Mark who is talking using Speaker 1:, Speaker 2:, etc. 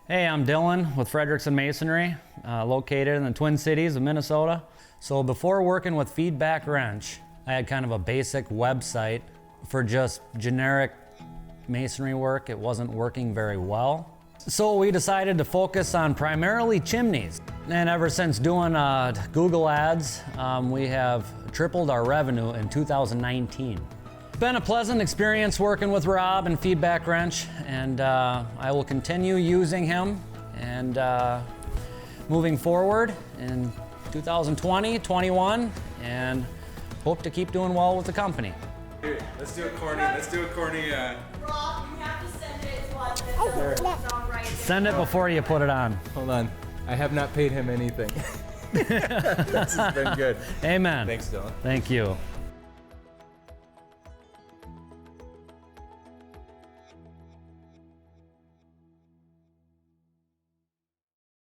Speaker 1: Hey, I'm Dylan with Fredrickson Masonry, located in the Twin Cities of Minnesota. So before working with FeedbackWRENCH, I had kind of a basic website for just generic masonry work. It wasn't working very well. So we decided to focus on primarily chimneys. And ever since doing Google ads, we have tripled our revenue in 2019. It's been a pleasant experience working with Rob and FeedbackWRENCH, and I will continue using him and moving forward in 2020, 21, and hope to keep doing well with the company.
Speaker 2: Here, let's do a corny. Rob, you
Speaker 3: have to send it to us.
Speaker 1: Send it before you put it on.
Speaker 2: Hold on. I have not paid him anything. This has been good.
Speaker 1: Amen.
Speaker 2: Thanks, Dylan.
Speaker 1: Thank you.